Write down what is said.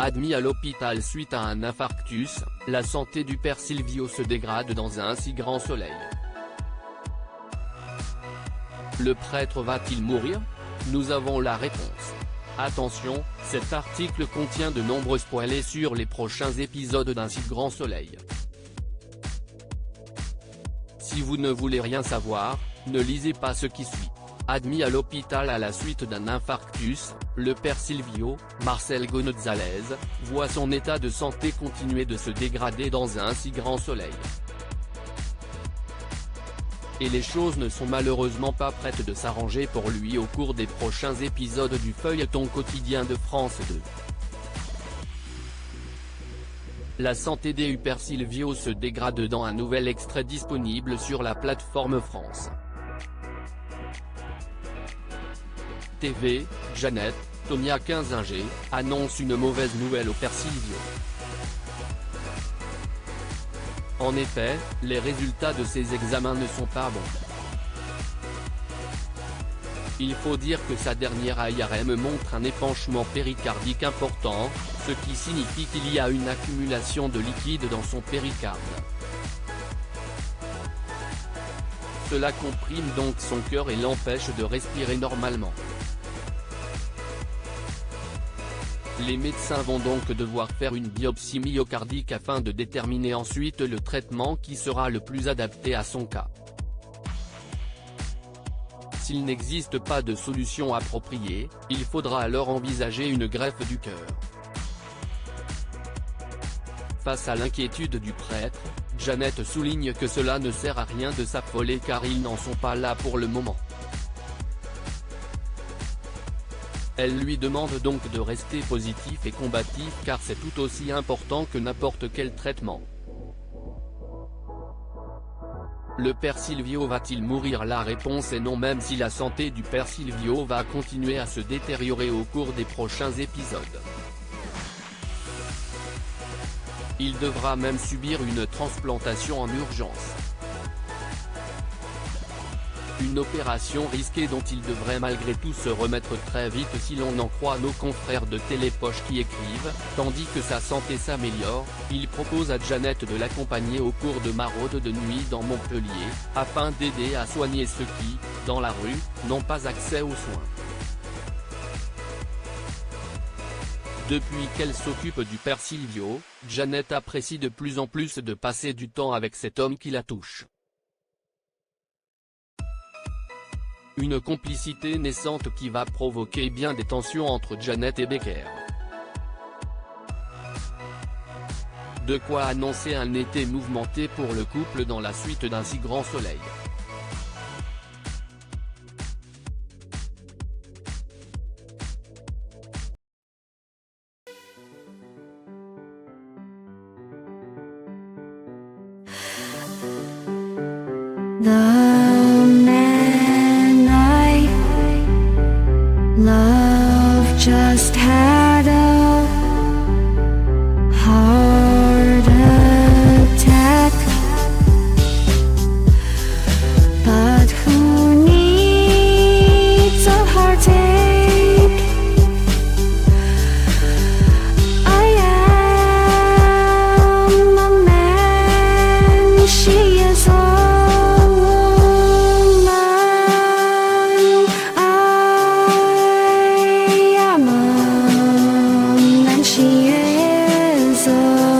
Admis à l'hôpital suite à un infarctus, la santé du père Silvio se dégrade dans un si grand soleil. Le prêtre va-t-il mourir? Nous avons la réponse. Attention, cet article contient de nombreux spoilers sur les prochains épisodes d'Un si grand soleil. Si vous ne voulez rien savoir, ne lisez pas ce qui suit. Admis à l'hôpital à la suite d'un infarctus, le père Silvio, Marcel Gonzalez, voit son état de santé continuer de se dégrader dans un si grand soleil. Et les choses ne sont malheureusement pas prêtes de s'arranger pour lui au cours des prochains épisodes du feuilleton quotidien de France 2. La santé du père Silvio se dégrade dans un nouvel extrait disponible sur la plateforme France TV. Jeannette, Tonia Kinzinger, annonce une mauvaise nouvelle au père Silvio. En effet, les résultats de ses examens ne sont pas bons. Il faut dire que sa dernière IRM montre un épanchement péricardique important, ce qui signifie qu'il y a une accumulation de liquide dans son péricarde. Cela comprime donc son cœur et l'empêche de respirer normalement. Les médecins vont donc devoir faire une biopsie myocardique afin de déterminer ensuite le traitement qui sera le plus adapté à son cas. S'il n'existe pas de solution appropriée, il faudra alors envisager une greffe du cœur. Face à l'inquiétude du prêtre, Jeannette souligne que cela ne sert à rien de s'affoler car ils n'en sont pas là pour le moment. Elle lui demande donc de rester positif et combatif car c'est tout aussi important que n'importe quel traitement. Le père Silvio va-t-il mourir? La réponse est non, même si la santé du père Silvio va continuer à se détériorer au cours des prochains épisodes. Il devra même subir une transplantation en urgence. Une opération risquée dont il devrait malgré tout se remettre très vite si l'on en croit nos confrères de Télépoche qui écrivent, tandis que sa santé s'améliore, il propose à Jeannette de l'accompagner au cours de maraudes de nuit dans Montpellier, afin d'aider à soigner ceux qui, dans la rue, n'ont pas accès aux soins. Depuis qu'elle s'occupe du père Silvio, Jeannette apprécie de plus en plus de passer du temps avec cet homme qui la touche. Une complicité naissante qui va provoquer bien des tensions entre Jeannette et Becker. De quoi annoncer un été mouvementé pour le couple dans la suite d'Un si grand soleil. Love just had a heart attack, but who needs a heartache? I am a man, she is a she is a